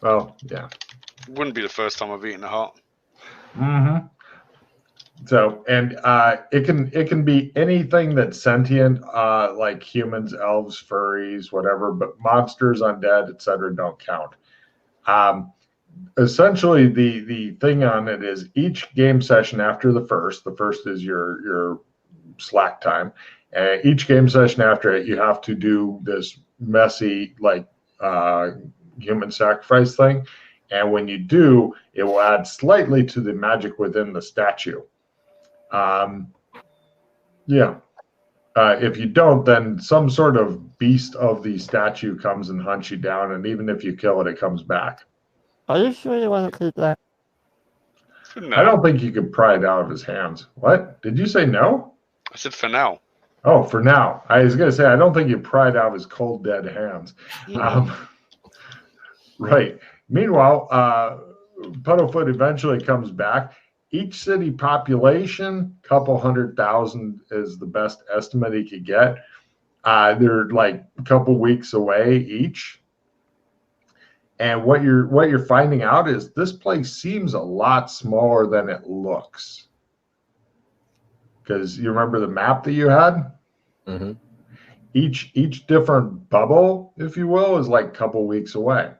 Well, yeah. Wouldn't be the first time I've eaten a heart. Mm-hmm. So, and it can be anything that's sentient, like humans, elves, furries, whatever. But monsters, undead, etc., don't count. Um, Essentially, the thing on it is each game session after the first is your slack time. Each game session after it, you have to do this messy uh, human sacrifice thing. And when you do, it will add slightly to the magic within the statue. Um, yeah. If you don't, then some sort of beast of the statue comes and hunts you down, and even if you kill it, it comes back. Are you sure you want to keep that? No. I don't think you could pry it out of his hands. What? Did you say no? I said for now. Oh, for now. I was going to say, I don't think you pry it out of his cold, dead hands. Right. Meanwhile, Puddlefoot eventually comes back. Each city population, couple 100,000 is the best estimate he could get. They're like a couple weeks away each. And what you're finding out is this place seems a lot smaller than it looks. Because you remember the map that you had? Mm-hmm. Each different bubble, if you will, is like a couple weeks away.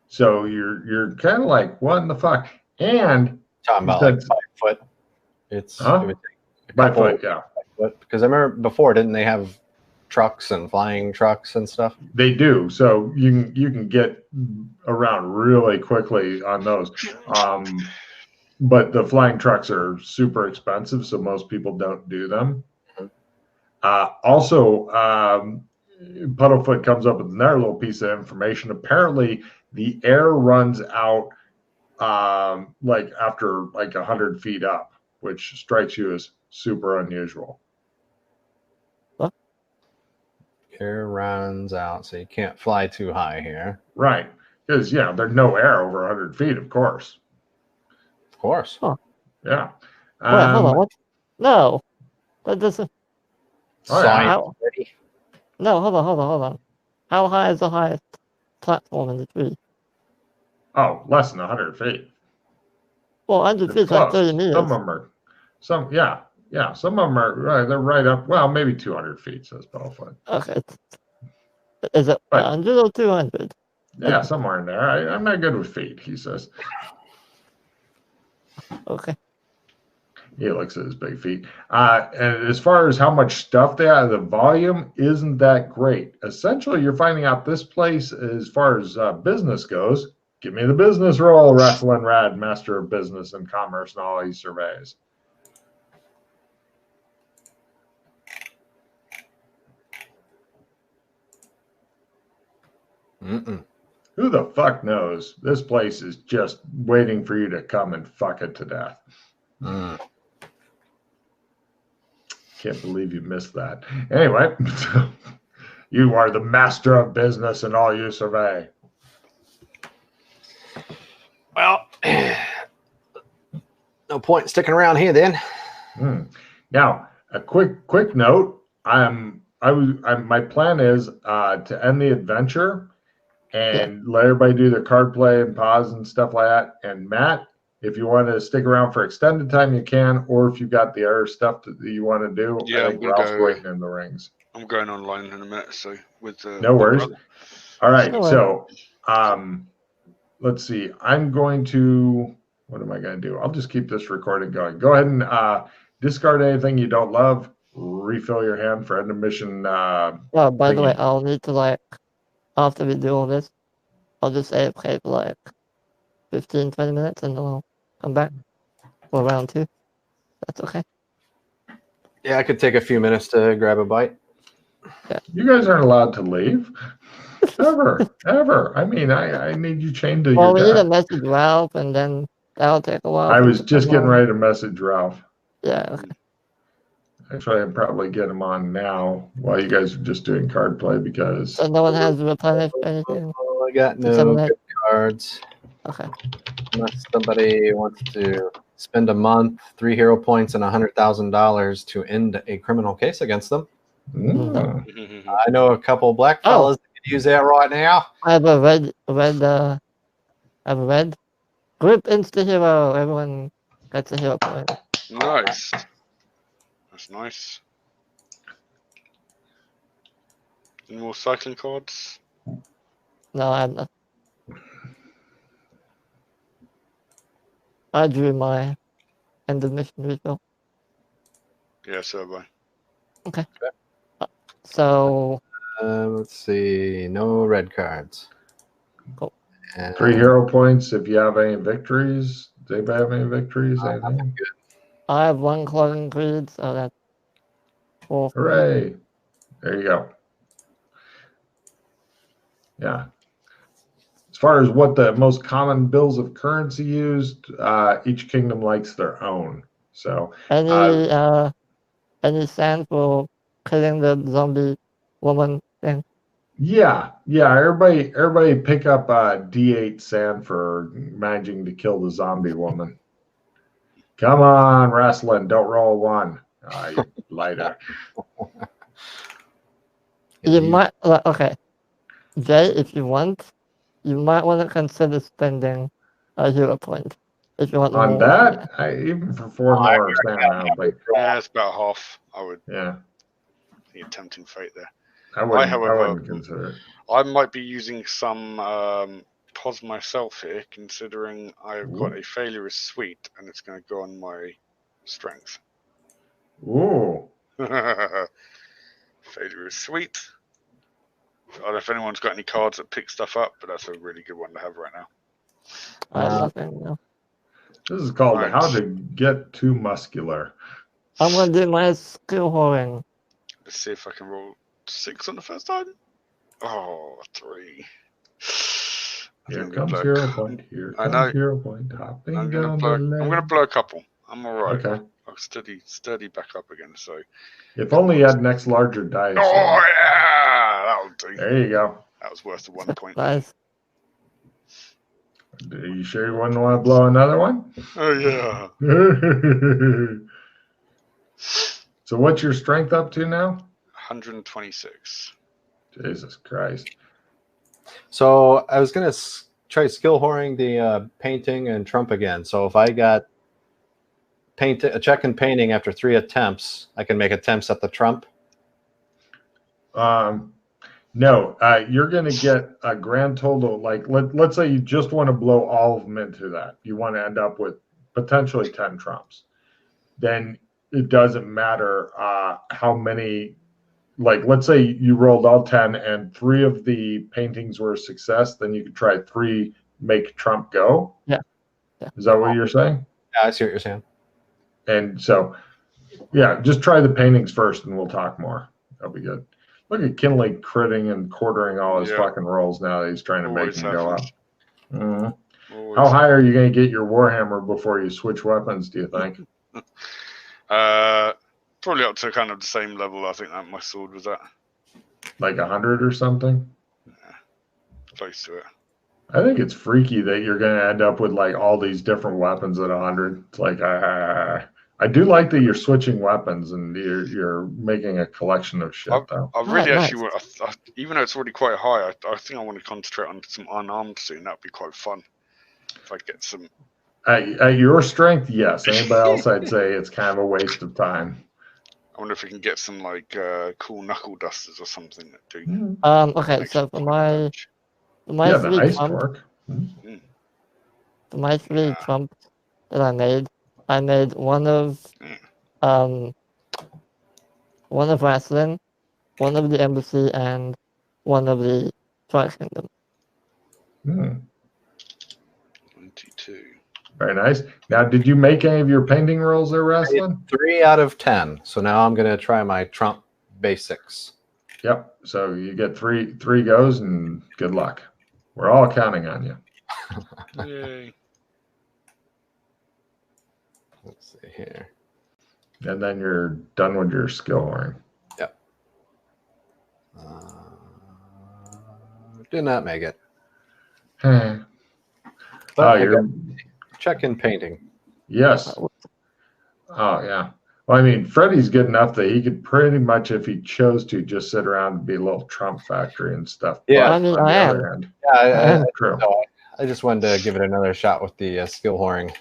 So you're kind of like, what in the fuck? And talking about like 5 foot. It's huh? 5 foot, yeah. 5 foot. Because I remember before, didn't they have trucks and flying trucks and stuff? They do. So you can get around really quickly on those. But the flying trucks are super expensive, so most people don't do them. Also, Puddlefoot comes up with another little piece of information. Apparently, the air runs out like after like 100 feet up, which strikes you as super unusual. What? Air runs out, so you can't fly too high here. Right. Because, yeah, there's no air over 100 feet, of course. Of course. Huh. Yeah. Wait, hold on. What? No. That doesn't. Oh, yeah. No, hold on. How high is the highest platform in the tree? Oh, less than 100 feet. Well, 100 feet is like 30 meters. Some of them are, some of them are, they're right up, well, maybe 200 feet, says Puddlefoot. Okay. Is it 100 or 200? Yeah, somewhere in there. I'm not good with feet, he says. Okay. He looks at his big feet. And as far as how much stuff they have, the volume isn't that great. Essentially, you're finding out this place, as far as business goes, give me the business roll, Wrestling Rad, master of business and commerce and all he surveys. Who the fuck knows? This place is just waiting for you to come and fuck it to death. Can't believe you missed that. Anyway, you are the master of business and all you survey. Well, no point sticking around here then. Now, a quick note. My plan is to end the adventure and let everybody do their card play and pause and stuff like that. And Matt, if you want to stick around for extended time, you can. Or if you've got the other stuff that you want to do, I think Ralph's waiting in the rings. I'm going online in a minute, so with no worries. All right, so let's see. I'm going to. What am I going to do? I'll just keep this recording going. Go ahead and discard anything you don't love. Refill your hand for end of mission. By the way, I'll need to after we do all this, I'll just say play for 15, 20 minutes, and then I'll come back for round 2. That's okay. Yeah, I could take a few minutes to grab a bite. Yeah. You guys aren't allowed to leave. Ever. I mean, I need you chained to your desk. Well, we need to message Ralph, and then that'll take a while. I was just getting ready to message Ralph. Yeah, okay. Actually, I'd probably get him on now while you guys are just doing card play because... So no one has replenished anything? Oh, I got no good cards. Okay. Unless somebody wants to spend a month, 3 hero points, and $100,000 to end a criminal case against them. I know a couple black fellas that could use that right now. I have a red I have a red. Group insta hero. Everyone gets a hero point. Nice. That's nice. Any more cycling cards? No, I have nothing. I drew my end of mission refill. Yeah, so have I. So Let's see. No red cards. Cool. And 3 hero points if you have any victories. Does anybody have any victories? I'm Anything? good. I have 1 clothing creed, so that's 4. Hooray! There you go. Yeah. As far as what the most common bills of currency used, each kingdom likes their own. So Any sand for killing the zombie woman thing? yeah, everybody pick up D8 sand for managing to kill the zombie woman. Come on, wrestling, don't roll 1. You lighter. You might okay, Jay. If you want, you might want to consider spending a hero point if you want On more. that, even for 4 more sand, I don't think. Yeah, it's about half. I would Yeah, be tempting fate there. I however, wouldn't consider it. I might be using some pos myself here, considering I've got a failure is sweet, and it's going to go on my strength. Ooh. Failure is sweet. I don't know if anyone's got any cards that pick stuff up, but that's a really good one to have right now. I have nothing. No. This is called Right. How to Get Too Muscular. I'm gonna do my skill whoring. Let's see if I can roll 6 on the first time. Oh, 3. Here comes hero point. Here I comes know. hero point. Hopping I'm down gonna the blow. I'm gonna lane. blow a couple. I'm all right. Okay. I'll steady back up again. So. If only you had next larger dice. Oh yeah, that'll do. There you go. That was worth the 1 point. Nice. Are you sure you wouldn't want to blow another one? Oh yeah. So what's your strength up to now? 126. Jesus Christ. So I was gonna try skill whoring the painting and trump again. So if I got a check in painting after 3 attempts, I can make attempts at the trump. No, you're going to get a grand total. Like let's say you just want to blow all of them into that. You want to end up with potentially 10 trumps. Then it doesn't matter how many. Like let's say you rolled all 10 and 3 of the paintings were a success. Then you could try 3 make trump go. Yeah. Is that what you're saying? Yeah, I see what you're saying. And so, yeah, just try the paintings first, and we'll talk more. That'll be good. Look at Kinley critting and quartering all his fucking rolls now that he's trying to make them go up. Mm-hmm. How high are you going to get your Warhammer before you switch weapons, do you think? Probably up to kind of the same level I think that my sword was at. Like 100 or something? Yeah, close to it. I think it's freaky that you're going to end up with like all these different weapons at 100. It's like, I do like that you're switching weapons and you're making a collection of shit, though. I really actually want, even though it's already quite high, I think I want to concentrate on some unarmed soon. That'd be quite fun if I get some. At your strength, yes. Anybody else, I'd say it's kind of a waste of time. I wonder if we can get some like cool knuckle dusters or something that do. Okay, so for my the 3 ice trump, torque. for my 3 trump that I made one of wrestling, one of the embassy, and one of the Twilight Kingdom. 22. Very nice. Now, did you make any of your painting rolls there, wrestling? 3 out of 10. So now I'm going to try my trump basics. Yep. So you get three goes, and good luck. We're all counting on you. Yay. Let's see here. And then you're done with your skill whoring. Yep. Did not make it. But you're check in painting. Yes. Oh, yeah. Well, I mean, Freddie's good enough that he could pretty much, if he chose to, just sit around and be a little Trump factory and stuff. Yeah, but I mean, on I the am. other hand, Yeah, true. So I just wanted to give it another shot with the skill whoring.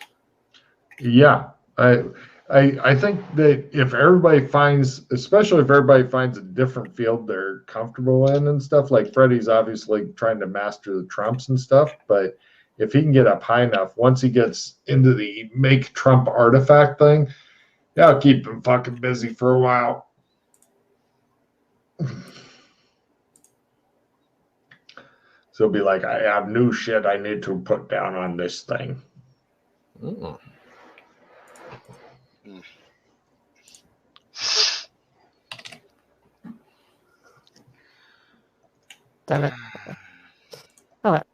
Yeah, I think that if everybody finds, especially if everybody finds a different field they're comfortable in and stuff, like Freddie's obviously trying to master the trumps and stuff, but if he can get up high enough, once he gets into the make Trump artifact thing, that'll keep him fucking busy for a while. So it'll be like, I have new shit I need to put down on this thing. Mm. Damn it. Alright.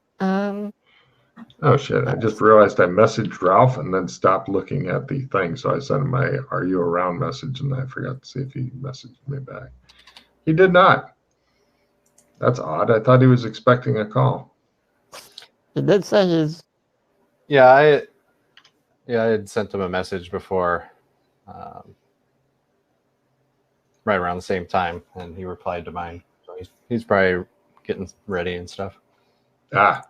Oh shit, I just realized I messaged Ralph and then stopped looking at the thing. So I sent him my "Are you around?" message and I forgot to see if he messaged me back. He did not. That's odd. I thought he was expecting a call. He did say he's. Yeah, I had sent him a message before, right around the same time, and he replied to mine. So he's probably getting ready and stuff. Ah.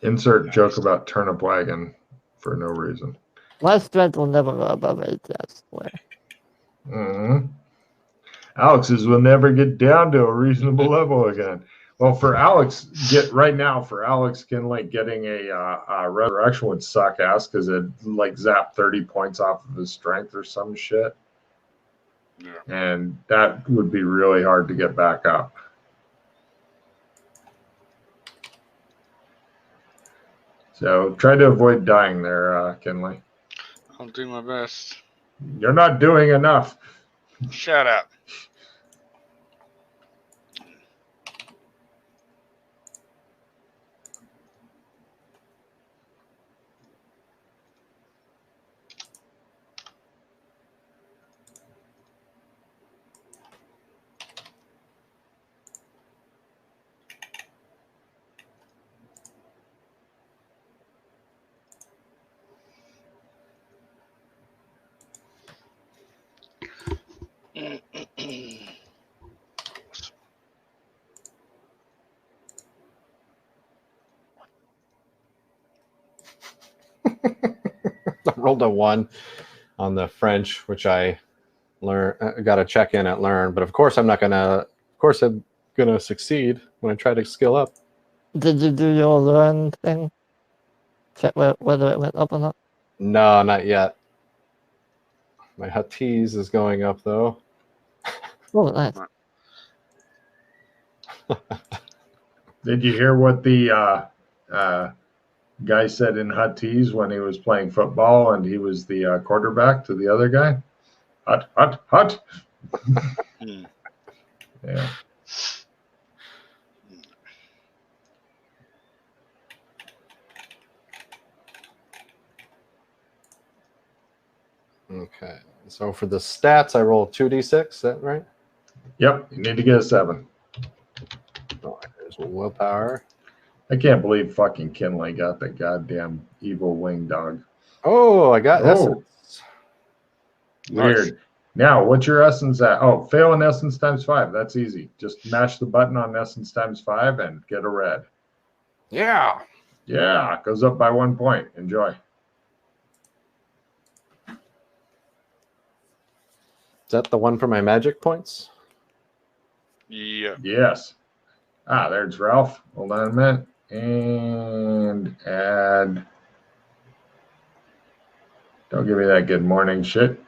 Insert joke about turnip wagon for no reason. My strength will never go above 8, I swear. Mm-hmm. Alex's will never get down to a reasonable level again. Well, for Alex, for Alex, getting a resurrection would suck ass because it like zap 30 points off of his strength or some shit. Yeah. And that would be really hard to get back up. So try to avoid dying there, Kinley. I'll do my best. You're not doing enough. Shut up. I rolled a 1 on the French, which I got to check in at learn. But of course, I'm gonna succeed when I try to skill up. Did you do your learn thing? Check whether it went up or not? No, not yet. My Huttese is going up though. Oh, nice. Did you hear what the guy said in Huttese when he was playing football and he was the quarterback to the other guy? Hut, hut, hut. Yeah. Okay. So for the stats, I roll 2d6. Is that right? Yep. You need to get a 7. Oh, there's willpower. I can't believe fucking Kinley got the goddamn evil wing dog. Oh, I got essence. Weird. Nice. Now, what's your essence at? Oh, fail in essence times 5. That's easy. Just mash the button on essence times 5 and get a red. Yeah. Yeah, it goes up by 1 point. Enjoy. Is that the one for my magic points? Yeah. Yes. Ah, there's Ralph. Hold on a minute. And add. Don't give me that good morning shit.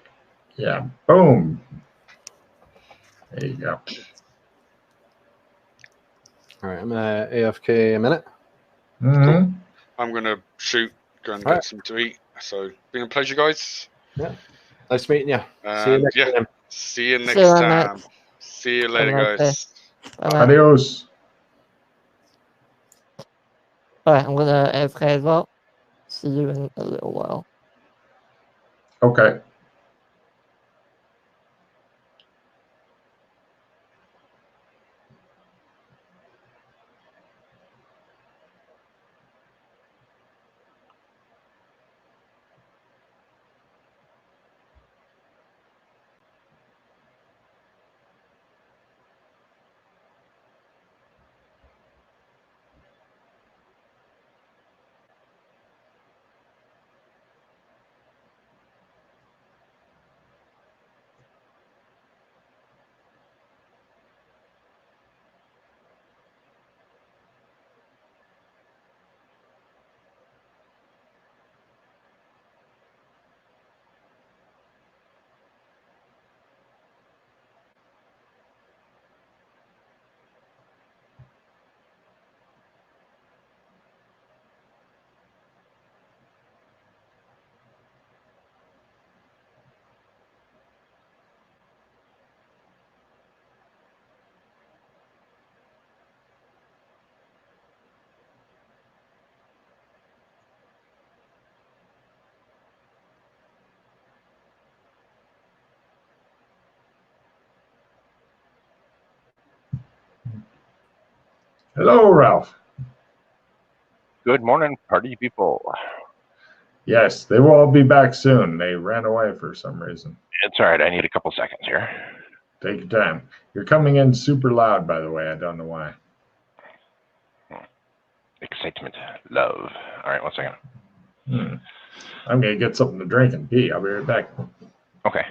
Yeah. Boom. There you go. All right. I'm gonna AFK a minute. Mm-hmm. I'm going to shoot, go and All get right. something to eat. So, been a pleasure, guys. Yeah. Nice meeting you. See you And next time. see you next See you time. next. See you later, Have a nice day. guys. Bye-bye. Adios. Alright, I'm gonna AFK as well. See you in a little while. Okay. Hello, Ralph. Good morning, party people. Yes, they will all be back soon. They ran away for some reason. It's all right. I need a couple seconds here. Take your time. You're coming in super loud, by the way. I don't know why. Excitement, love. All right, 1 second. I'm going to get something to drink and pee. I'll be right back. Okay.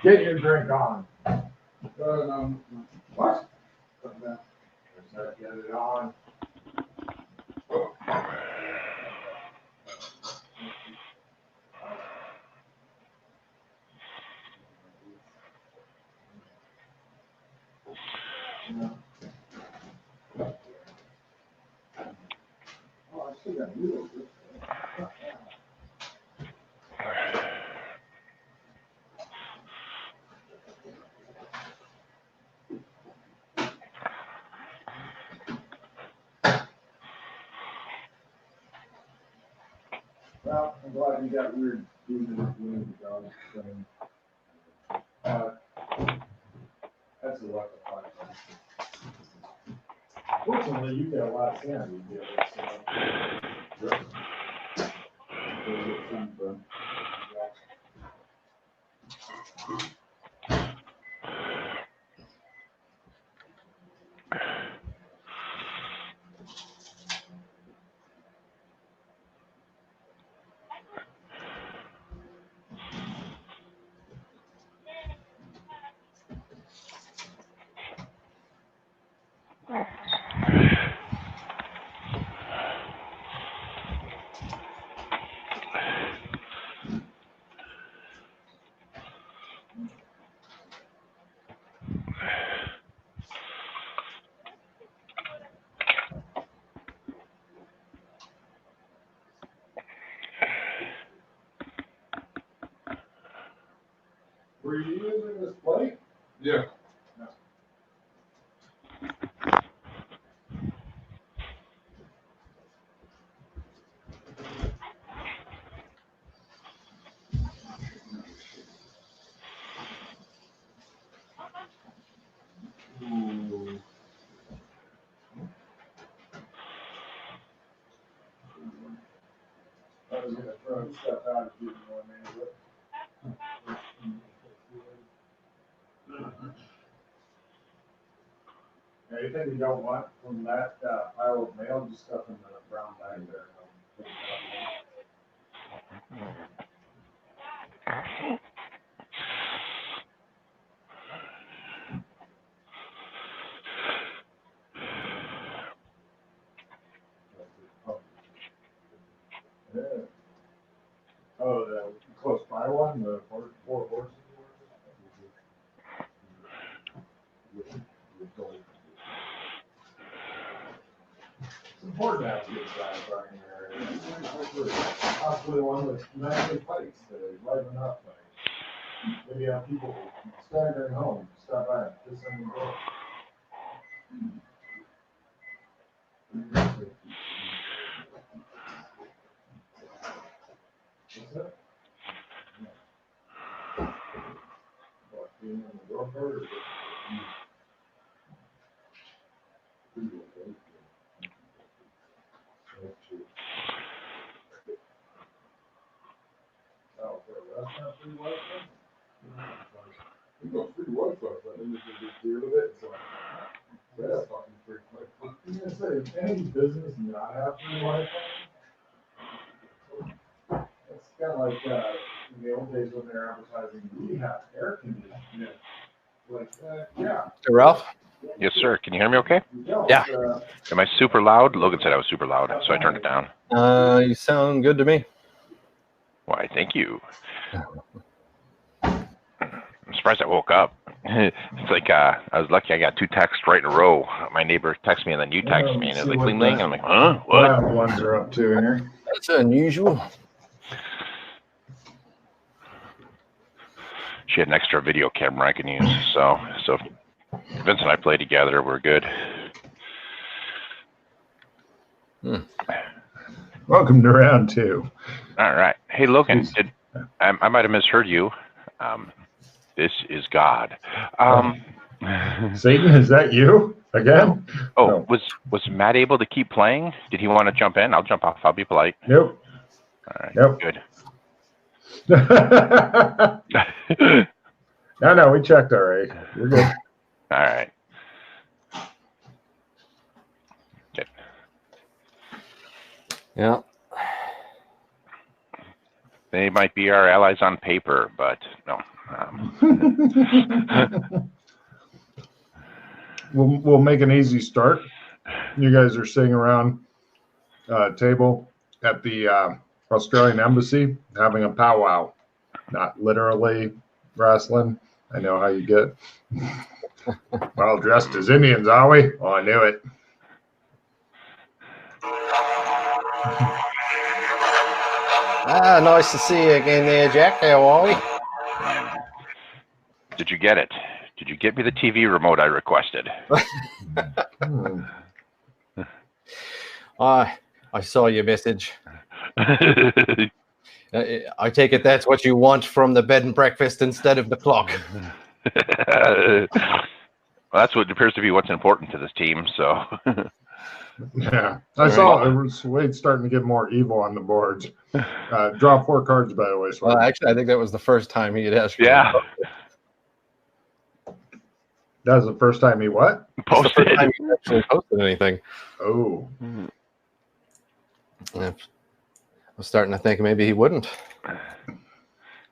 Get your drink on. What? Get it on. Well, I'm glad you got weird doing the dog thing. That's a lot of fun. Fortunately, you get a lot of sand. You get it, so. Where you get some from. Were you using this plate? Yeah. No. Ooh. I was gonna throw stuff out if you didn't want any of it. Anything you don't want from that pile of mail, just stuff in the brown bag there. Yeah. Oh, the close by one, the important to have good sci-fi in your area. Possibly one with massive fights to liven up things. Maybe have people staggering home, stop by, just send them. What's that? What, being on the door card or just... Oh, for a restaurant, free Wi-Fi? You go free Wi-Fi, but then you can be clear with it. So, yeah, fucking free Wi-Fi. I'm gonna say, any business not have free Wi-Fi? It's kind of like in the old days when they're advertising, we have air conditioning. Yeah. Like, yeah. Hey, Ralph? Yes, sir. Can you hear me okay? Yeah. Am I super loud? Logan said I was super loud, so I turned it down. You sound good to me. Why, thank you. I'm surprised I woke up. It's like I was lucky I got 2 texts right in a row. My neighbor texted me and then you texted me and it's like bling bling. I'm like, huh? What? Wild ones are up to here. That's unusual. She had an extra video camera I can use. So Vince and I play together. We're good. Welcome to round 2. All right. Hey, Logan, I might have misheard you. This is God. Satan, is that you again? Oh, No. was Matt able to keep playing? Did he want to jump in? I'll jump off. I'll be polite. Nope. All right. Nope. Good. No, we checked already. You're good. All right. Good. Yeah. They might be our allies on paper, but no. We'll make an easy start. You guys are sitting around a table at the Australian Embassy having a powwow. Not literally wrestling. I know how you get. Well dressed as Indians, are we? Oh, I knew it. Nice to see you again there, Jack. How are we? Did you get it? Did you get me the TV remote I requested? I saw your message. I take it that's what you want from the bed and breakfast instead of the clock. Well, that's what appears to be what's important to this team. So, Yeah, I saw Wade's starting to get more evil on the boards. Draw 4 cards, by the way. Well, actually, I think that was the first time he had asked. Yeah. That was the first time he what? Posted. The first time he actually posted anything. Oh. Yeah. I was starting to think maybe he wouldn't.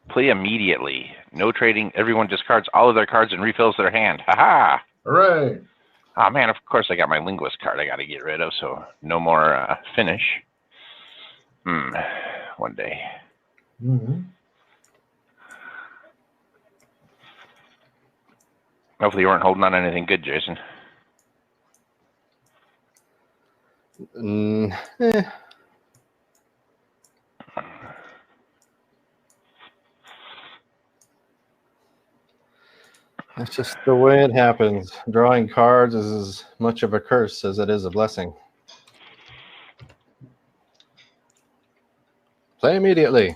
Play immediately. No trading. Everyone discards all of their cards and refills their hand. Ha-ha! Hooray! Oh, man, of course I got my linguist card I got to get rid of, so no more finish. One day. Mm-hmm. Hopefully you weren't holding on to anything good, Jason. That's just the way it happens. Drawing cards is as much of a curse as it is a blessing. Play immediately.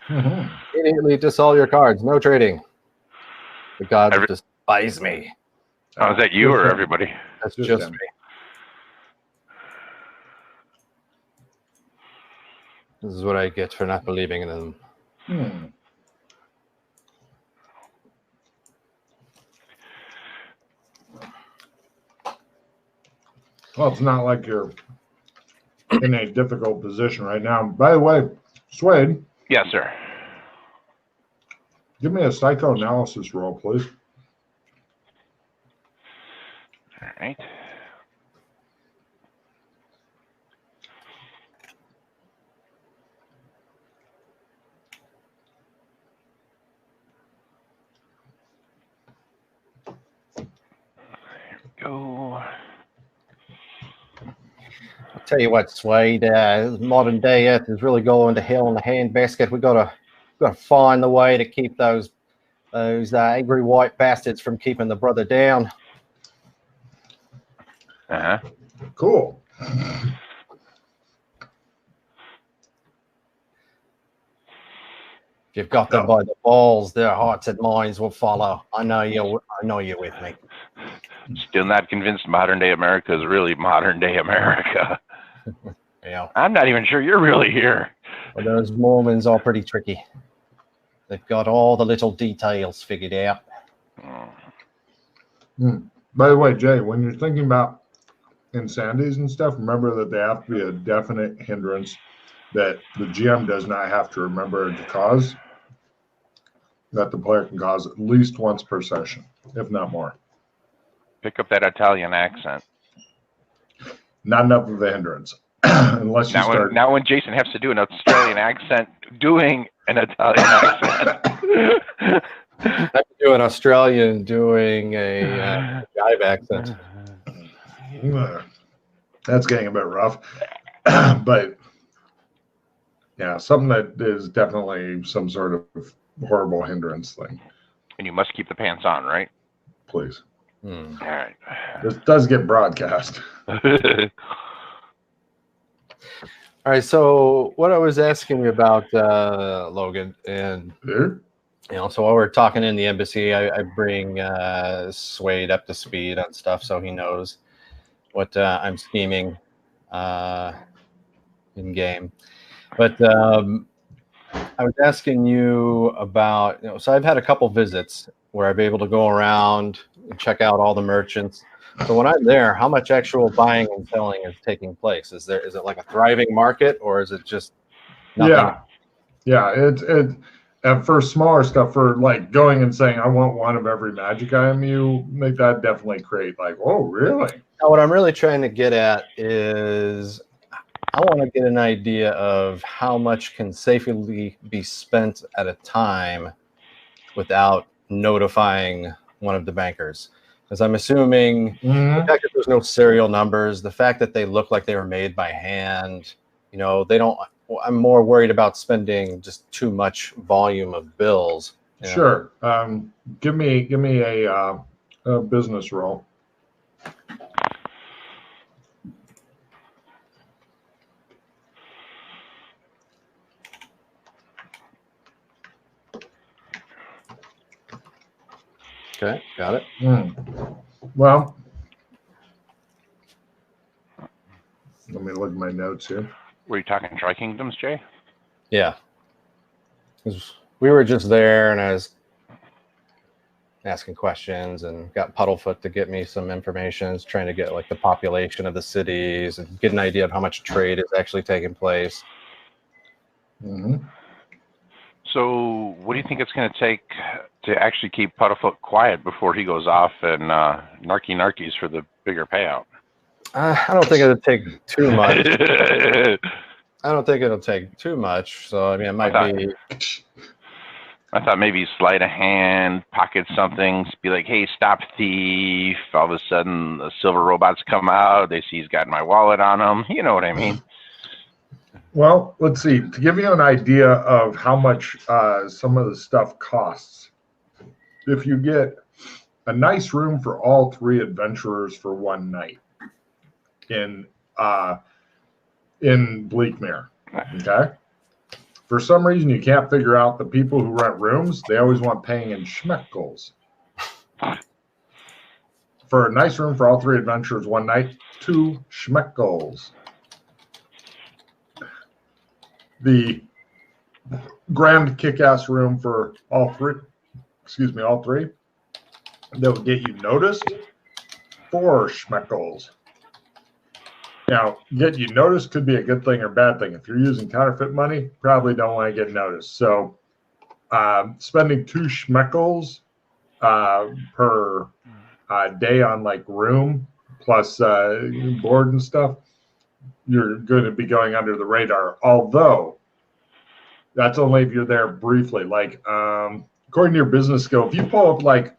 Mm-hmm. Immediately dissolve your cards. No trading. The gods despise me. Oh, is that you or everybody? That's Just just them. me. This is what I get for not believing in them. Well, it's not like you're in a difficult position right now. By the way, Swade. Yes, sir. Give me a psychoanalysis roll, please. All right. There we go. I'll tell you what, Swade. Modern day Earth is really going to hell in a handbasket. We gotta find the way to keep those angry white bastards from keeping the brother down. Uh-huh. Cool. If you've got them by the balls, their hearts and minds will follow. I know you're with me. Still not convinced modern day America is really modern day America. Yeah. I'm not even sure you're really here. Well, those Mormons are pretty tricky. They've got all the little details figured out. By the way, Jay, when you're thinking about insanities and stuff, remember that they have to be a definite hindrance that the GM does not have to remember to cause, that the player can cause at least once per session, if not more. Pick up that Italian accent. Not enough of a hindrance. Unless you start. Now when Jason has to do an Australian accent, doing an Italian accent. I have to do an Australian doing a jive accent. That's getting a bit rough. But yeah, something that is definitely some sort of horrible hindrance thing. And you must keep the pants on, right? Please. All right. This does get broadcast. All right, so what I was asking you about, Logan, and so while we're talking in the embassy, I bring Swade up to speed on stuff so he knows what I'm scheming in game. But I was asking you about, so I've had a couple visits where I've been able to go around and check out all the merchants. So when I'm there, how much actual buying and selling is taking place? Is it like a thriving market, or is it just nothing? Yeah. And for smaller stuff, for like going and saying I want one of every magic item, you make that definitely create like, oh really? Now, what I'm really trying to get at is I want to get an idea of how much can safely be spent at a time without notifying one of the bankers. Because I'm assuming the fact that there's no serial numbers, the fact that they look like they were made by hand, they don't. I'm more worried about spending just too much volume of bills. Sure. Give me a business roll. Okay, got it. Well, let me look at my notes here. Were you talking Tri-Kingdoms, Jay? Yeah. We were just there, and I was asking questions and got Puddlefoot to get me some information, trying to get like the population of the cities and get an idea of how much trade is actually taking place. So what do you think it's going to take to actually keep Puddlefoot quiet before he goes off and narkies for the bigger payout? I don't think it'll take too much. I don't think it'll take too much. So, I mean, it might be. I thought maybe sleight of hand, pocket something, be like, hey, stop thief. All of a sudden, the silver robots come out. They see he's got my wallet on him. You know what I mean? Well, let's see. To give you an idea of how much some of the stuff costs, if you get a nice room for all three adventurers for one night in Bleakmere, okay? For some reason, you can't figure out the people who rent rooms. They always want paying in schmeckles. For a nice room for all three adventurers one night, 2 schmeckles. The grand kick-ass room for all three, that would get you noticed, 4 schmeckles. Now, get you noticed could be a good thing or bad thing. If you're using counterfeit money, probably don't want to get noticed. So spending 2 schmeckles per day on like room plus board and stuff, you're going to be going under the radar. Although that's only if you're there briefly. Like according to your business skill, if you pull up like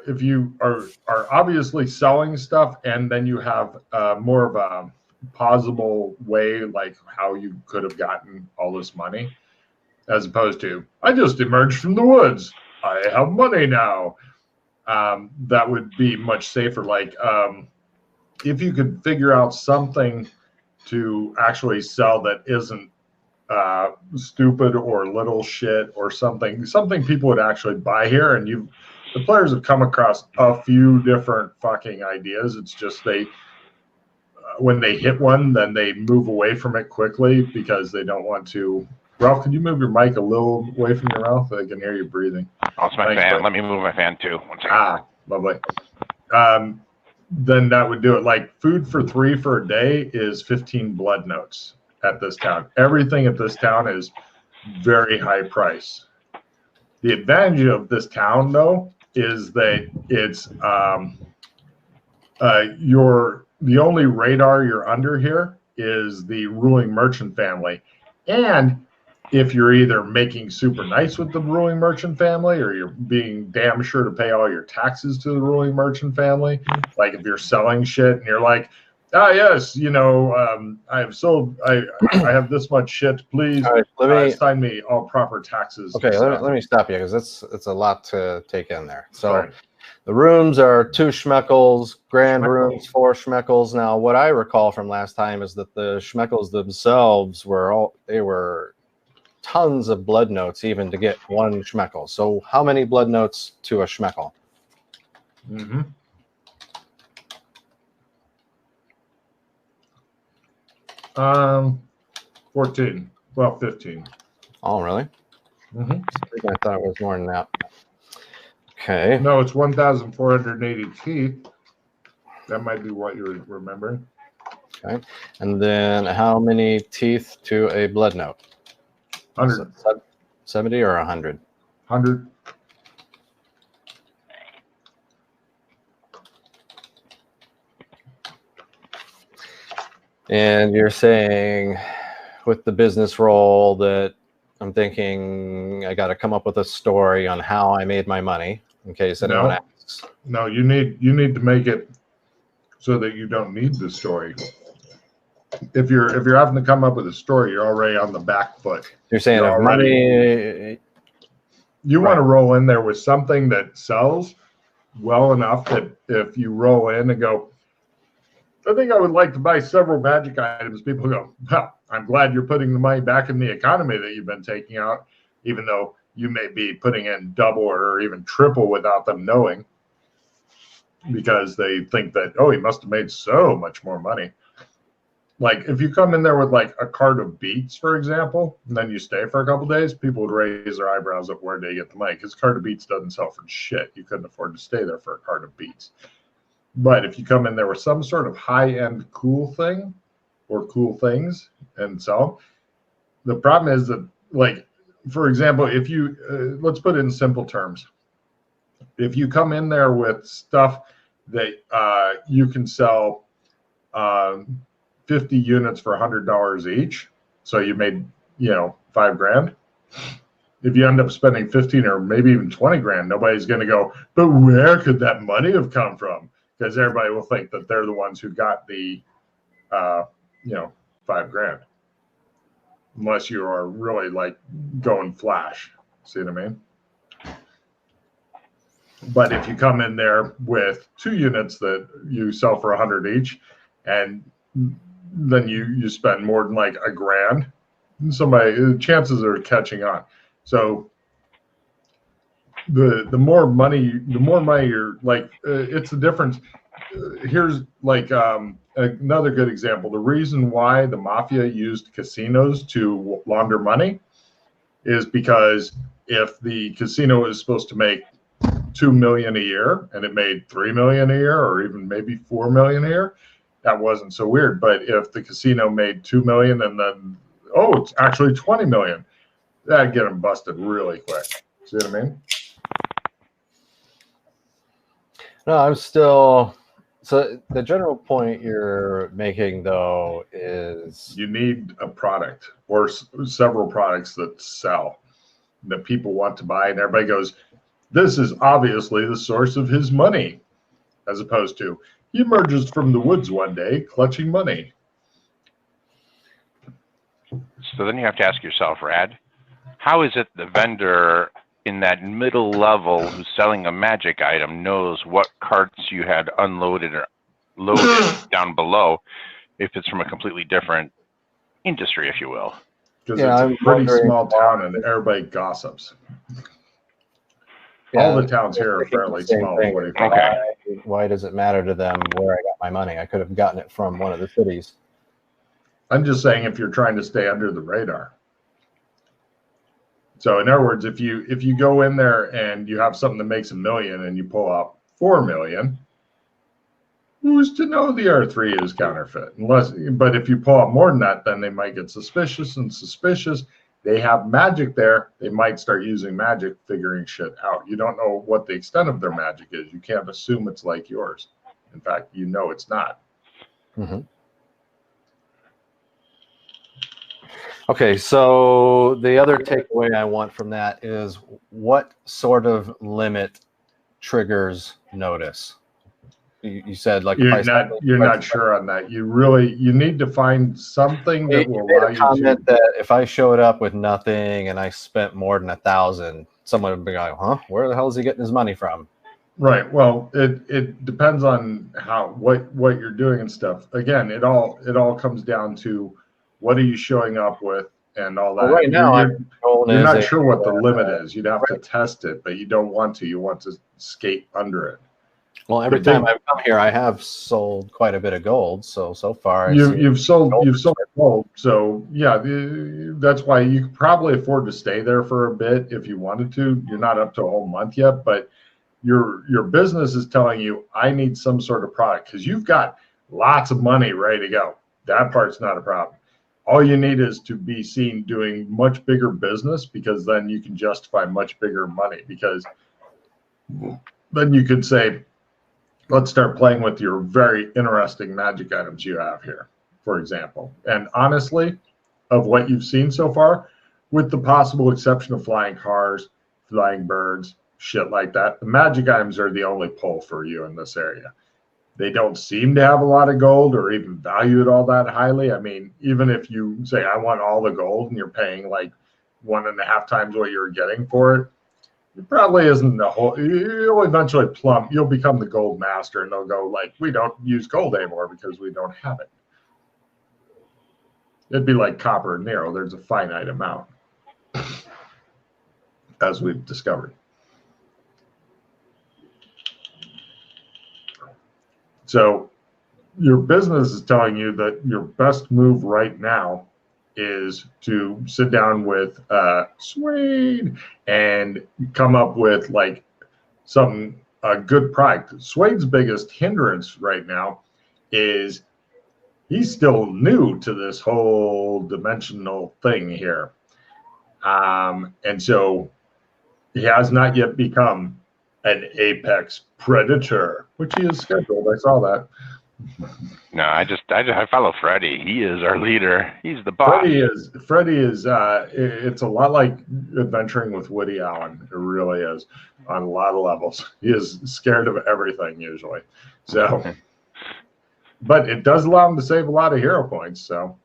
if you are obviously selling stuff, and then you have more of a plausible way, like how you could have gotten all this money, as opposed to I just emerged from the woods, I have money now. That would be much safer. Like if you could figure out something to actually sell that isn't stupid or little shit or something people would actually buy here, and the players have come across a few different fucking ideas. It's just they when they hit one, then they move away from it quickly because they don't want to. Ralph, can you move your mic a little away from your mouth? I can hear you breathing. Oh, it's my Thanks, fan. bud. Let me move my fan too. One second. Ah, lovely. Then that would do it. Like food for 3 for a day is 15 blood notes at this town. Everything at this town is very high price. The advantage of this town, though, is that it's the only radar you're under here is the ruling merchant family. And if you're either making super nice with the ruling merchant family or you're being damn sure to pay all your taxes to the ruling merchant family, like if you're selling shit and you're like, yes, I have this much shit, please sign me all proper taxes. Okay, let me stop you because it's a lot to take in there. So Sorry. The rooms are 2 schmeckles, grand rooms 4 schmeckles. Now, what I recall from last time is that the schmeckles themselves were tons of blood notes even to get 1 schmeckel. So how many blood notes to a schmeckel? Mm-hmm. Um, 14. Well, 15. Oh, really? Mm-hmm. I thought it was more than that. Okay. No, it's 1,480 teeth. That might be what you're remembering. Okay. And then how many teeth to a blood note? 100. 70 or 100? 100. And you're saying with the business role that I'm thinking I got to come up with a story on how I made my money in case anyone asks. No, you need to make it so that you don't need the story. If you're having to come up with a story, you're already on the back foot. You're saying if money. You want to roll in there with something that sells well enough that if you roll in and go, I think I would like to buy several magic items, people go, well, I'm glad you're putting the money back in the economy that you've been taking out, even though you may be putting in double or even triple without them knowing, because they think that, oh, he must have made so much more money. Like if you come in there with like a cart of beets, for example, and then you stay for a couple of days, people would raise their eyebrows at where they get the money, because a cart of beets doesn't sell for shit. You couldn't afford to stay there for a cart of beets. But if you come in there with some sort of high-end cool thing or cool things and sell, the problem is that, like, for example, if you, let's put it in simple terms. If you come in there with stuff that you can sell 50 units for $100 each, so you made, $5,000. If you end up spending 15 or maybe even 20 grand, nobody's going to go, but where could that money have come from? Because everybody will think that they're the ones who got the, $5,000. Unless you are really like going flash. See what I mean? But if you come in there with 2 units that you sell for 100 each, and then you spend more than like $1,000, chances are catching on. So the more money you're like, it's the difference. Here's like another good example. The reason why the mafia used casinos to launder money is because if the casino is supposed to make $2 million a year and it made $3 million a year, or even maybe $4 million a year, that wasn't so weird. But if the casino made $2 million and then, it's actually $20 million, that'd get them busted really quick. See what I mean? No, I'm still. So the general point you're making, though, is you need a product or several products that sell, that people want to buy, and everybody goes, This is obviously the source of his money, as opposed to he emerges from the woods one day clutching money. So then you have to ask yourself, Rad, how is it the vendor in that middle level who's selling a magic item knows what carts you had unloaded or loaded down below if it's from a completely different industry, if you will? Because it's a pretty small town and everybody gossips. All the towns here are fairly small. Okay. Why does it matter to them where I got my money? I could have gotten it from one of the cities. I'm just saying if you're trying to stay under the radar. So in other words, if you go in there and you have something that makes $1 million and you pull out $4 million, who's to know the R3 is counterfeit? But if you pull out more than that, then they might get suspicious and suspicious. They have magic there. They might start using magic, figuring shit out. You don't know what the extent of their magic is. You can't assume it's like yours. In fact, you know it's not. Mm-hmm. Okay, so the other takeaway I want from that is what sort of limit triggers notice? You said like you're not sure on that. You need to find something that will allow you to. That if I showed up with nothing and I spent more than 1,000, someone would be like, "Huh? Where the hell is he getting his money from?" Right. Well, it depends on what you're doing and stuff. Again, it all comes down to what are you showing up with and all that. Well, right now, you're not sure what the limit is. You'd have to test it, but you don't want to. You want to skate under it. Well, every time I've come here, I have sold quite a bit of gold. So far, you've sold gold. So yeah, that's why you could probably afford to stay there for a bit if you wanted to. You're not up to a whole month yet, but your business is telling you I need some sort of product because you've got lots of money ready to go. That part's not a problem. All you need is to be seen doing much bigger business because then you can justify much bigger money because then you could say, let's start playing with your very interesting magic items you have here, for example. And honestly, of what you've seen so far, with the possible exception of flying cars, flying birds, shit like that, the magic items are the only pull for you in this area. They don't seem to have a lot of gold or even value it all that highly. I mean, even if you say, I want all the gold and you're paying like 1.5 times what you're getting for it, it probably isn't the whole. You'll eventually plump. You'll become the gold master, and they'll go like, "We don't use gold anymore because we don't have it." It'd be like copper and Nero. There's a finite amount, as we've discovered. So, your business is telling you that your best move right now is to sit down with Swade and come up with like a good product. Swade's biggest hindrance right now is he's still new to this whole dimensional thing here. And so he has not yet become an apex predator, which he is scheduled. I saw that. No, I follow Freddie. He is our leader. He's the boss. Freddie is it's a lot like adventuring with Woody Allen. It really is on a lot of levels. He is scared of everything usually. So, but it does allow him to save a lot of hero points. So,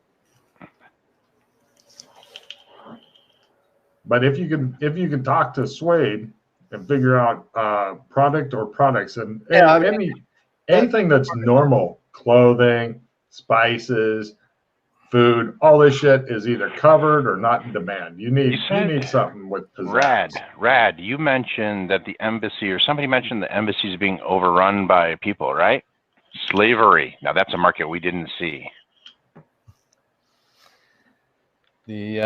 but if you can talk to Swade and figure out product or products and anything that's normal, clothing, spices, food, all this shit is either covered or not in demand. You need something with pizzazz. Rad, you mentioned that the embassy, or somebody mentioned the embassy is being overrun by people, right? Slavery. Now that's a market we didn't see. The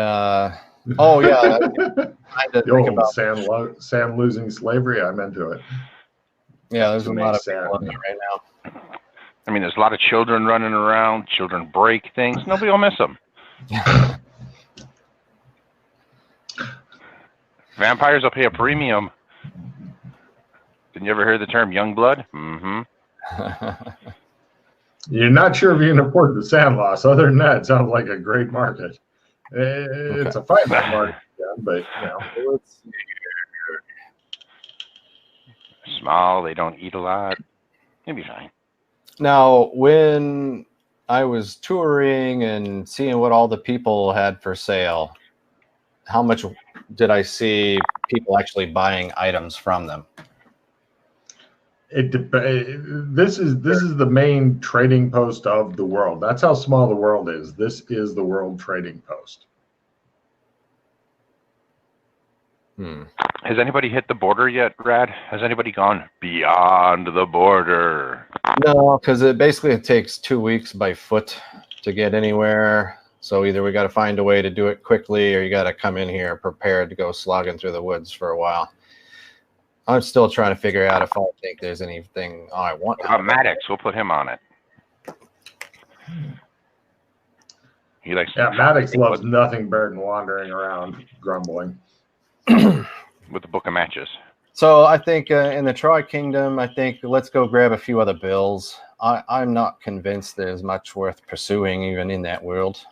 the old sand losing slavery. I'm into it. Yeah, there's a lot of people in it right now. I mean, there's a lot of children running around. Children break things. Nobody will miss them. Vampires will pay a premium. Didn't you ever hear the term young blood? Mm-hmm. You're not sure if you can afford the sand loss. Other than that, it sounds like a great market. It's a finite market, but you know. Let's see small. They don't eat a lot. You'll be fine. Now, when I was touring and seeing what all the people had for sale, how much did I see people actually buying items from them? This is the main trading post of the world. That's how small the world is. This is the world trading post. Has anybody hit the border yet, Brad? Has anybody gone beyond the border? No, because it takes 2 weeks by foot to get anywhere. So either we got to find a way to do it quickly, or you got to come in here prepared to go slogging through the woods for a while. I'm still trying to figure out if I think there's anything I want. What about Maddox? We'll put him on it. He likes. Yeah, Maddox loves nothing better than wandering around grumbling. With the book of matches. So I think in the Troy Kingdom, I think let's go grab a few other bills. I'm not convinced there's much worth pursuing even in that world.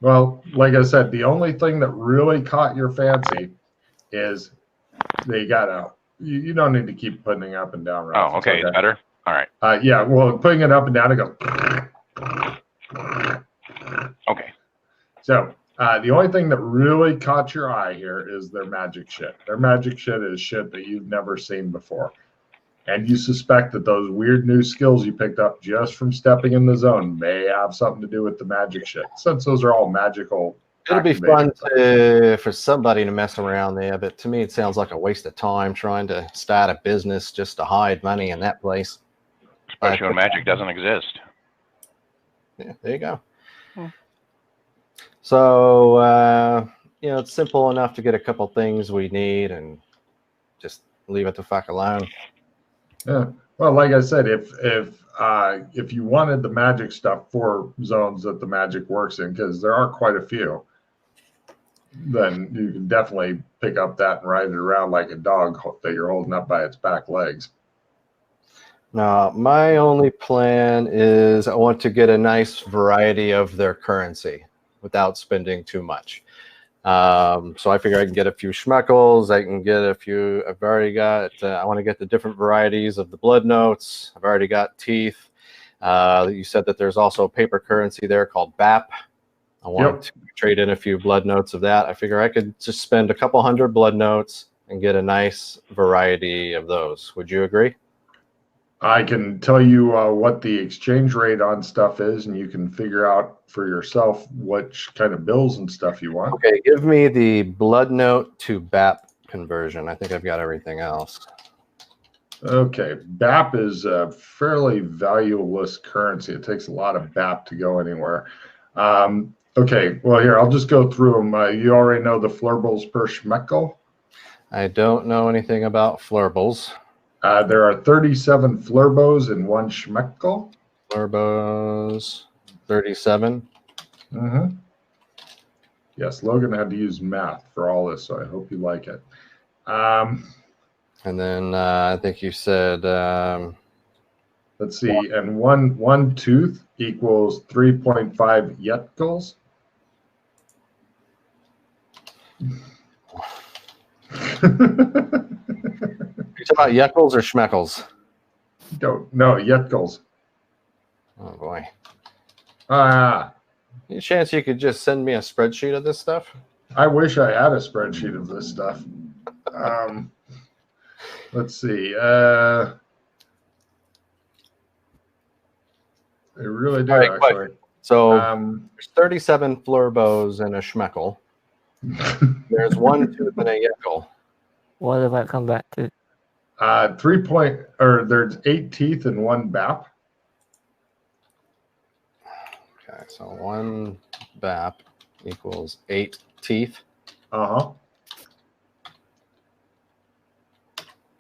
Well, like I said, the only thing that really caught your fancy is they got out. You don't need to keep putting it up and down. Right? Oh, okay. It's better? All right. Yeah, well, putting it up and down, it goes. Okay. So the only thing that really caught your eye here is their magic shit. Their magic shit is shit that you've never seen before. And you suspect that those weird new skills you picked up just from stepping in the zone may have something to do with the magic shit, since those are all magical. It'll be fun for somebody to mess around there, but to me it sounds like a waste of time trying to start a business just to hide money in that place. Especially when magic doesn't exist. Yeah, there you go. So, it's simple enough to get a couple things we need and just leave it the fuck alone. Yeah. Well, like I said, if you wanted the magic stuff for zones that the magic works in, because there are quite a few, then you can definitely pick up that and ride it around like a dog that you're holding up by its back legs. Now, my only plan is I want to get a nice variety of their currency without spending too much. So I figure I can get a few schmeckles. I can get a few. I've already got. I want to get the different varieties of the blood notes. I've already got teeth. You said that there's also paper currency there called BAP. I want to trade in a few blood notes of that. I figure I could just spend a couple hundred blood notes and get a nice variety of those. Would you agree? I can tell you what the exchange rate on stuff is, and you can figure out for yourself which kind of bills and stuff you want. Okay, give me the blood note to BAP conversion. I think I've got everything else. Okay, BAP is a fairly valueless currency. It takes a lot of BAP to go anywhere. Okay, well, here, I'll just go through them. You already know the florbles per schmeckel? I don't know anything about florbles. There are 37 flurbos in one schmeckel. Flurbos, 37. Mm-hmm. Yes, Logan had to use math for all this, so I hope you like it. And then I think you said... let's see, and one tooth equals 3.5 yetkels. You talking about yeckles or schmeckles? No, yetkels. Oh boy. Any chance you could just send me a spreadsheet of this stuff? I wish I had a spreadsheet of this stuff. Let's see. I really do, right, actually. So there's 37 flurbos in a schmeckel. There's one tooth in a yeckel. What did that come back to? There's 8 teeth in one BAP. Okay, so one BAP equals 8 teeth. Uh-huh.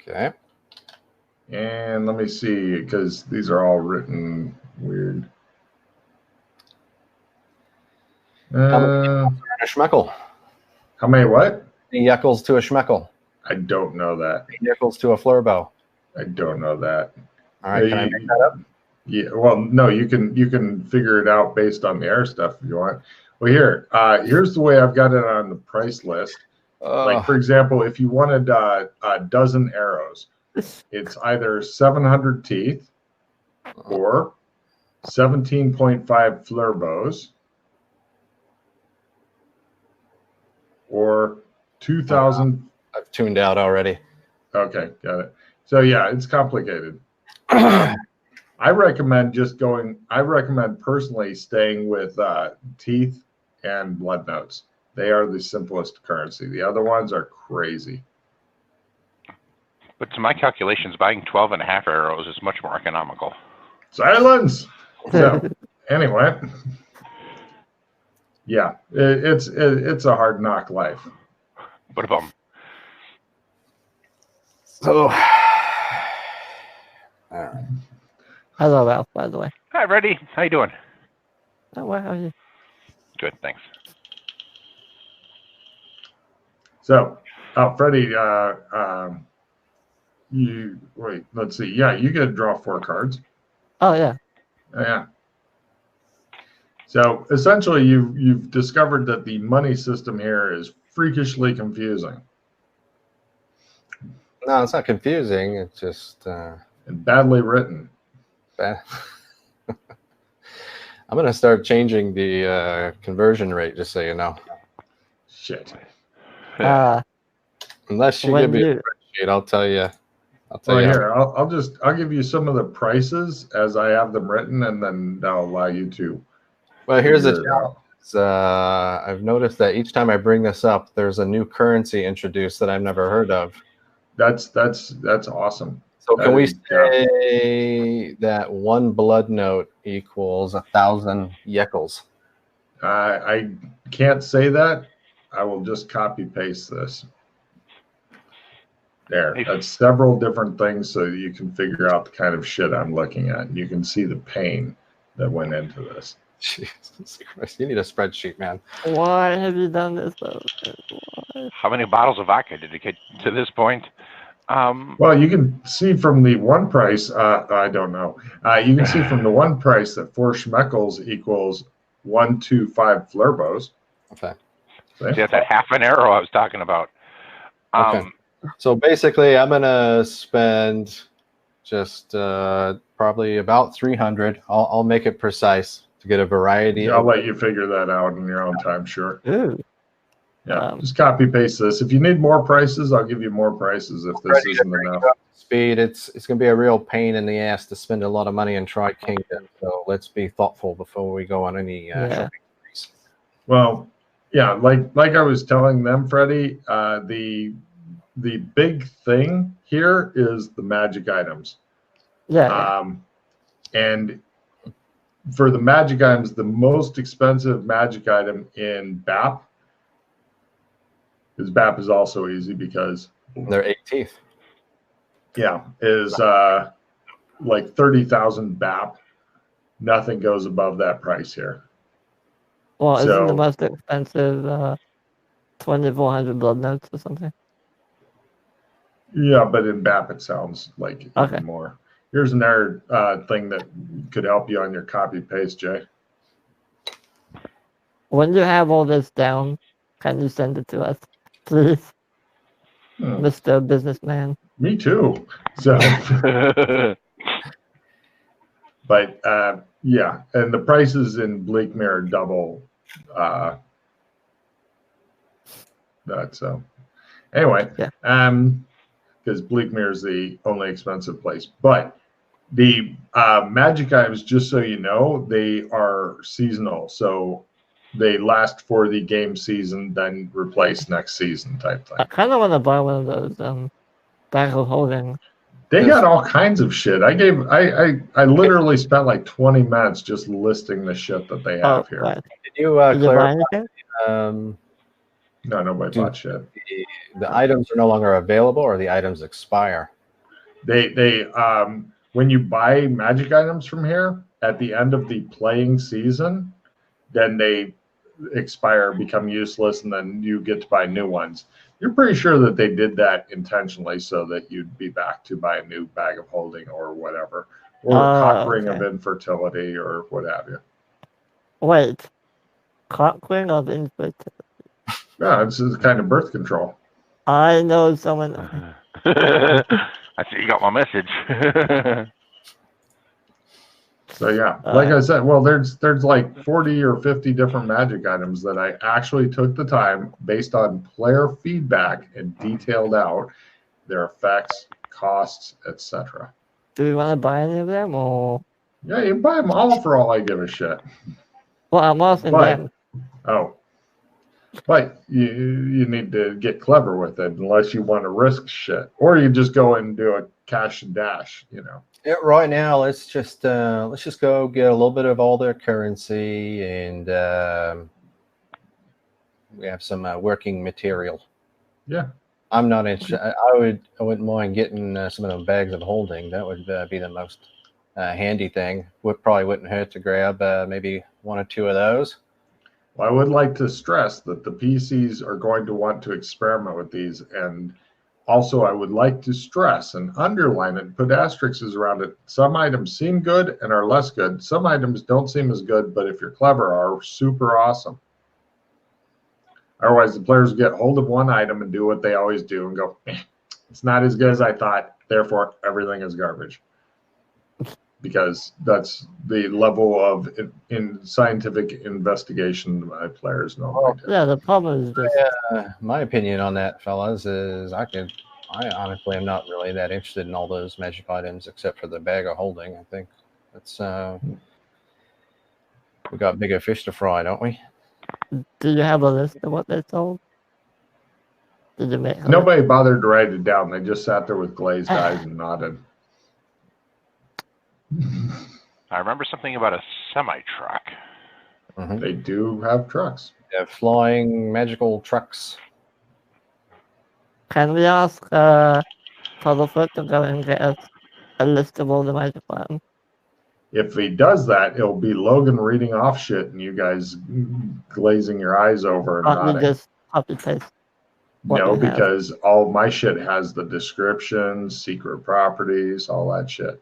Okay. And let me see, because these are all written weird. How many yeckles are in a schmeckel? How many what? Yeckles to a schmeckel. I don't know that. Yeckles to a flurbo. I don't know that. All right, can I make that up? Yeah, well, no, you can figure it out based on the air stuff if you want. Well, here's the way I've got it on the price list. Like, for example, if you wanted a dozen arrows, it's either 700 teeth or 17.5 fleurbows or 2,000. I've tuned out already. Okay, got it. So yeah, it's complicated. I recommend personally staying with teeth and blood notes. They are the simplest currency. The other ones are crazy. But to my calculations, buying 12.5 arrows is much more economical. Silence. So anyway, yeah, it's a hard knock life. What about them? So, all right. Hello, Ralph, by the way. Hi, Reddy. How you doing? Oh, well, how are you? Good, thanks. So, Freddie, you wait. Let's see. Yeah, you get to draw 4 cards. Oh, yeah. Yeah. So essentially, you've discovered that the money system here is freakishly confusing No, it's not confusing. It's just and badly written. bad. I'm gonna start changing the conversion rate, just so you know. Shit. Unless you When give me a you- spreadsheet, I'll tell you. Well, here I'll give you some of the prices as I have them written, and then that'll allow you to. Well, here's the figure it out. challenge. I've noticed that each time I bring this up, there's a new currency introduced that I've never heard of. That's awesome. So can we Yeah. say that 1 blood note equals 1,000 yekels? I can't say that. I will just copy paste this. There. That's several different things so you can figure out the kind of shit I'm looking at. And you can see the pain that went into this. Jesus Christ, you need a spreadsheet, man. Why have you done this, though? Why? How many bottles of vodka did you get to this point? Well, you can see from the one price, I don't know. You can see from the one price that 4 schmeckles equals 125 fleurbows. Okay. See? See, that's that half an arrow I was talking about. Okay. So basically, I'm gonna spend just probably about 300. I'll make it precise to get a variety. I'll let you figure that out in your own time, sure. Ooh. Yeah, just copy paste this. If you need more prices, I'll give you more prices if this isn't enough. Speed. It's gonna be a real pain in the ass to spend a lot of money in Tri-Kingdom. So let's be thoughtful before we go on any shopping sprees. Well, yeah, like I was telling them, Freddie, the big thing here is the magic items. Yeah. And for the magic items, the most expensive magic item in BAP, because BAP is also easy because They're 8 teeth. yeah, is like 30,000 BAP. Nothing goes above that price here. Well, isn't So- the most expensive 2,400 blood notes or something? Yeah, but in BAP it sounds like Okay. even more. Here's another thing that could help you on your copy paste, Jay. When you have all this down, can you send it to us, please, Mr. Businessman? Me too. So, but yeah, and the prices in Bleakmere are double that. So anyway, Yeah. because Bleakmere is the only expensive place, but the magic items, just so you know, they are seasonal, so they last for the game season, then replace next season type thing. I kind of want to buy one of those bag of holding. They got all kinds of shit. I literally spent like 20 minutes just listing the shit that they have here. Right. Did you Did you buy clarify? anything? No, nobody bought shit. The items are no longer available, or the items expire? They when you buy magic items from here at the end of the playing season, then they expire, become useless, and then you get to buy new ones. You're pretty sure that they did that intentionally so that you'd be back to buy a new bag of holding or whatever, or a cock ring of infertility or what have you. Wait. Cock ring of infertility? Yeah, it's kind of birth control. I know someone. I see you got my message. So yeah, like I said, well, there's like 40 or 50 different magic items that I actually took the time based on player feedback and detailed out their effects, costs, etc. Do we want to buy any of them or? Yeah, you can buy them all for all I give a shit. Well, I'm asking But them. but you need to get clever with it unless you want to risk shit, or you just go and do a cash and dash. Yeah, right now, let's just go get a little bit of all their currency, and we have some working material. Yeah. I'm not interested. I wouldn't mind getting some of them bags of holding. That would be the most handy thing. Probably wouldn't hurt to grab maybe 1 or 2 of those. Well, I would like to stress that the PCs are going to want to experiment with these, and also I would like to stress and underline it, put asterisks around it. Some items seem good and are less good. Some items don't seem as good, but if you're clever, are super awesome. Otherwise, the players get hold of one item and do what they always do and go, it's not as good as I thought, therefore everything is garbage. Because that's the level of in scientific investigation my players normally do. Yeah, the problem is just My opinion on that, fellas, is I honestly am not really that interested in all those magic items except for the bag of holding. I think that's we got bigger fish to fry, don't we? do you have a list of what they sold? Did you make a list? Nobody bothered to write it down. They just sat there with glazed eyes and nodded. I remember something about a semi-truck. Mm-hmm. They do have trucks. They have flying magical trucks. Can we ask Puddlefoot to go and get us a list of all the magic items? If he does that, it'll be Logan reading off shit and you guys glazing your eyes over and Can't we nodding. just copy paste? what No, we have? because all my shit has the descriptions, secret properties, all that shit.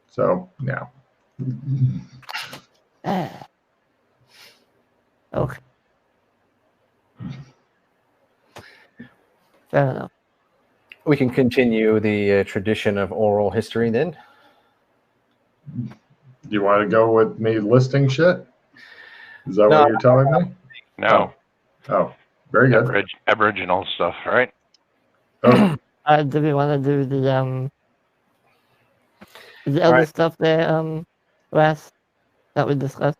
So, yeah. Okay. Fair enough. We can continue the tradition of oral history then. Do you want to go with me listing shit? Is that what you're telling me? No. Oh, very good. Aboriginal stuff, right? Oh, Do we want to do the other Right. stuff there, last that we discussed?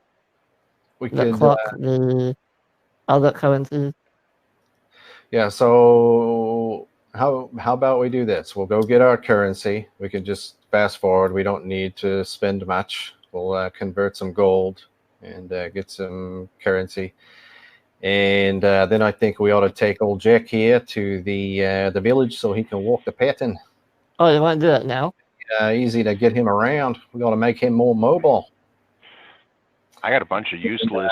We The could, clock, the other currencies. yeah. So how about we do this? We'll go get our currency. We can just fast forward. We don't need to spend much. We'll convert some gold and get some currency. And then I think we ought to take old Jack here to the village so he can walk the pattern. Oh, you want to do that now? Easy to get him around. We got to make him more mobile. I got a bunch of useless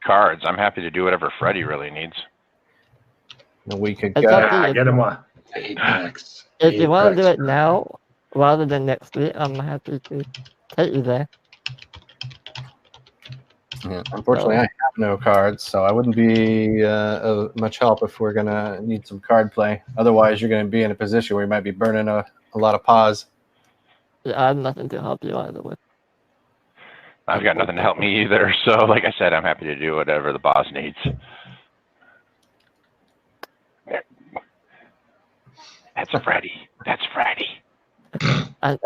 cards. I'm happy to do whatever Freddy really needs. And we could It's go. up to you. get him a Apex. If you want to do it Apex. now, rather than next week, I'm happy to take you there. Yeah, unfortunately, I have no cards, so I wouldn't be much help if we're going to need some card play. Otherwise, you're going to be in a position where you might be burning a lot of paws. I have nothing to help you either with. I've got nothing to help me either. So, like I said, I'm happy to do whatever the boss needs. That's Freddy. That's Freddy. All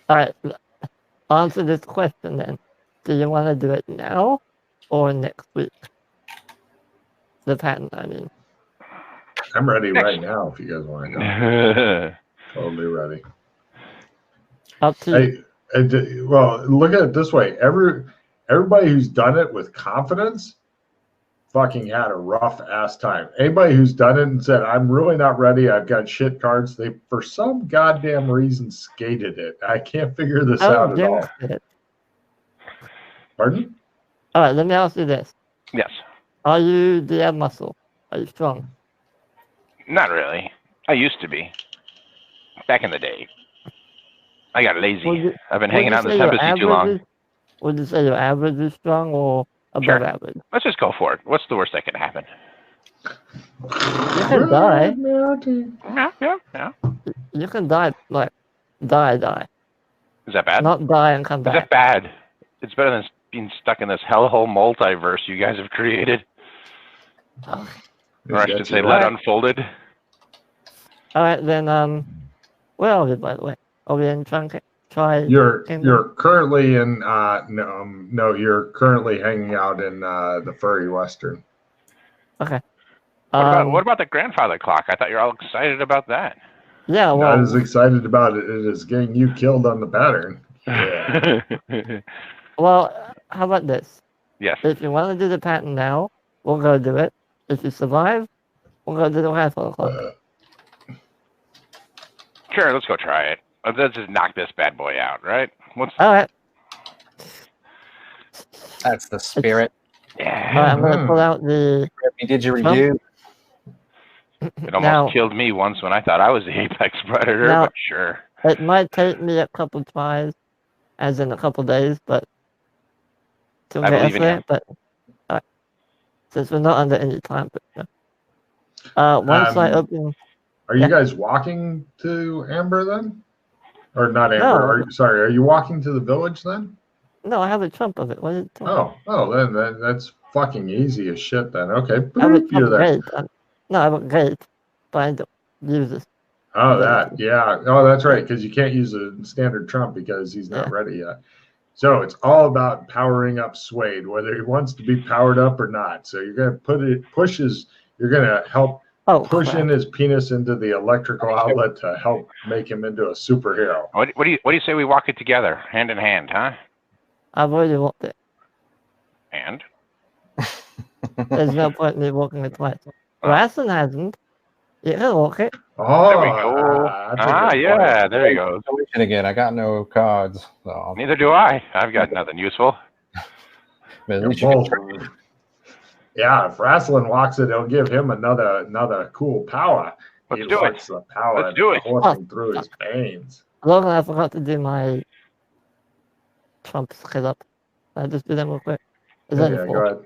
right, answer this question then. Do you want to do it now or next week? The patent, I mean. I'm ready right now if you guys want to go. Totally ready. Up to you. Well, look at it this way. Everybody who's done it with confidence fucking had a rough ass time. Anybody who's done it and said, I'm really not ready, I've got shit cards, they for some goddamn reason skated it. I can't figure this out at all. It. Pardon? All right, let me ask you this. Yes. Do you have muscle? Are you strong? Not really. I used to be. Back in the day. I got lazy. I've been hanging out in this embassy too long. Would you say your average is strong or above Sure. average? Let's just go for it. What's the worst that could happen? You can die. Yeah. You can die, like, die. Is that bad? Not die and come Is back. that bad? It's better than being stuck in this hellhole multiverse you guys have created. Okay. Or I should say, let unfolded. Alright, then, where are we, by the way? Are we in Try You're Kingdom? currently in no, you're currently hanging out in the Furry Western. Okay. What about the grandfather clock? I thought you were all excited about that. Yeah, Not well, as excited about it as getting you killed on the pattern. Yeah. well, how about this? Yes. If you want to do the pattern now, we'll go do it. If you survive, we'll go do the grandfather clock. Sure, let's go try it. Let's just knock this bad boy out, right? Alright. That's the spirit. Yeah. Alright, I'm gonna pull out the Didgeridoo. It almost killed me once when I thought I was the apex predator, now, but sure. It might take me a couple tries, as in a couple days, but to I get believe in there. you. But since we're not under any time pressure. Once I open. Are you guys walking to Amber then? Or not Amber? No. Are you walking to the village then? No, I have a chunk of it. What is it? Then that's fucking easy as shit then. Okay, I have a you're there. gate. No, I have a gate, but I don't use it. Oh, that, yeah. Oh, that's right, because you can't use a standard Trump because he's not ready yet. So it's all about powering up Suede, whether he wants to be powered up or not. So you're gonna you're gonna help push in his penis into the electrical outlet to help make him into a superhero. What do you say we walk it together, hand in hand, huh? I've already walked it. And? There's no point in me walking it twice. Rasson hasn't. You can walk it. Oh, there we go. Yeah, there you go. Again, I got no cards. So. Neither do I. I've got nothing useful. Yeah, if Rasslin walks it, it'll give him another cool power. Let's do it. The power Let's do it. coursing through his veins. Logan, I forgot to do my Trump skill up. I'll just do them real quick. Yeah, go ahead.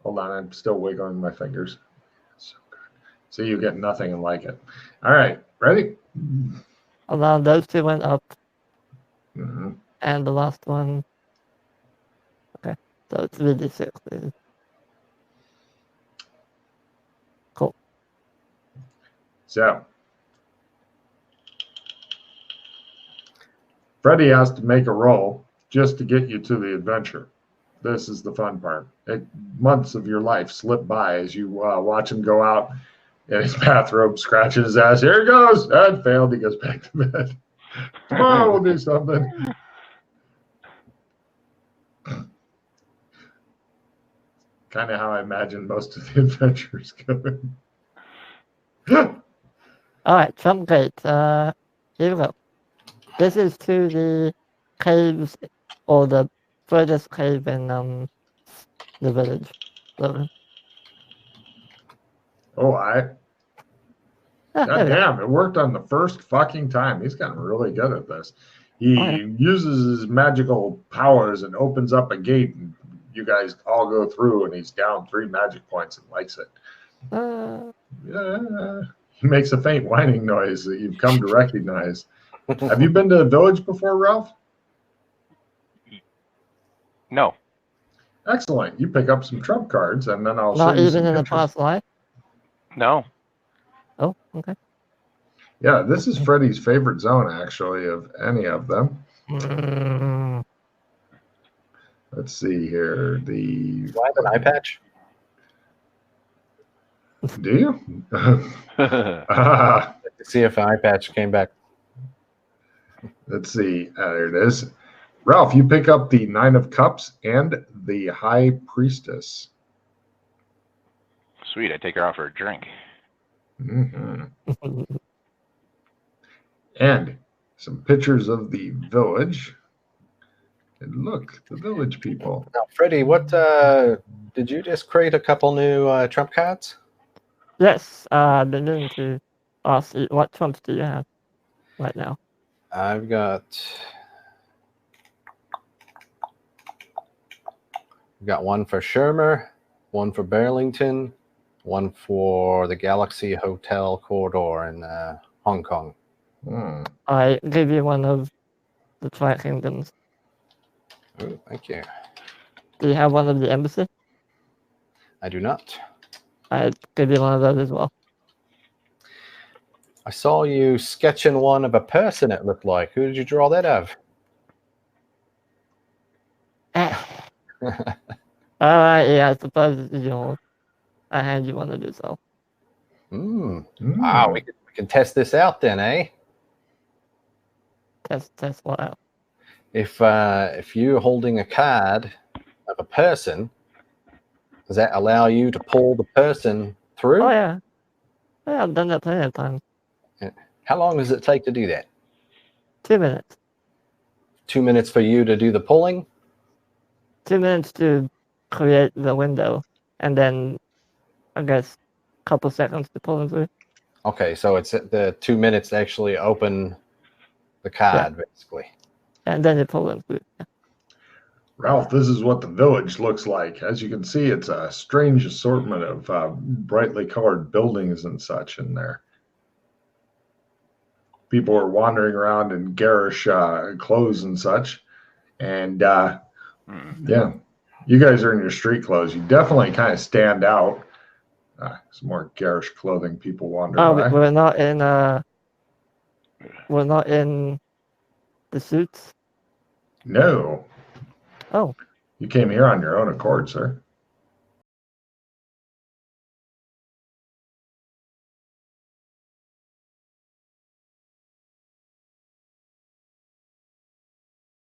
Hold on, I'm still wiggling my fingers. So good. So you get nothing and like it. All right, ready? And now those two went up. Mm-hmm. And the last one. Okay, so it's really 6. Cool. So Freddy has to make a roll just to get you to the adventure. This is the fun part. Months of your life slip by as you watch him go out in his bathrobe, scratching his ass. Here he goes. That failed. He goes back to bed. Tomorrow we'll do something. Kind of how I imagine most of the adventures going. All right, Trump Gate. Here we go. This is to the caves, or the furthest cave in the village. Logan. Oh, God damn, it worked on the first fucking time. He's gotten really good at this. He uses his magical powers and opens up a gate, and you guys all go through, and he's down 3 magic points and likes it. He makes a faint whining noise that you've come to recognize. Have you been to the village before, Ralph? No. Excellent. You pick up some trump cards, and then I'll Not show you even some in a pictures. past life? No. Oh, okay. Yeah, this is Freddy's favorite zone, actually, of any of them. Let's see here. Do I have an eye patch? Do you? See if an eye patch came back. Let's see. There it is. Ralph, you pick up the 9 of Cups and the High Priestess. Sweet. I take her out for a drink. Mm-hmm. And some pictures of the village. And look, the village people. Now, Freddie, what did you just create a couple new trump cards? Yes, I've been doing to ask you, what trumps do you have right now? I've got one for Shermer, one for Burlington, one for the Galaxy Hotel corridor in Hong Kong. Hmm. I give you one of the Tri-Kingdoms. Oh, thank you. Do you have one of the embassy? I do not. I give you one of those as well. I saw you sketching one of a person, it looked like. Who did you draw that of? Alright, yeah, I suppose it's yours. I hand you one of yourself. Wow, Hmm. we can test this out then, eh? Test what out. If you're holding a card of a person, does that allow you to pull the person through? Oh yeah. Yeah, I've done that plenty of times. How long does it take to do that? 2 minutes. 2 minutes for you to do the pulling? 2 minutes to create the window, and then I guess a couple seconds to pull them through. Okay, so it's the 2 minutes to actually open the card, basically. And then you pull them through. Ralph, this is what the village looks like. As you can see, it's a strange assortment of brightly colored buildings and such in there. People are wandering around in garish clothes and such. And yeah, you guys are in your street clothes. You definitely kind of stand out. Some more garish clothing people wandering Oh, by. we're not in the suits. No. Oh, You came here on your own accord, sir.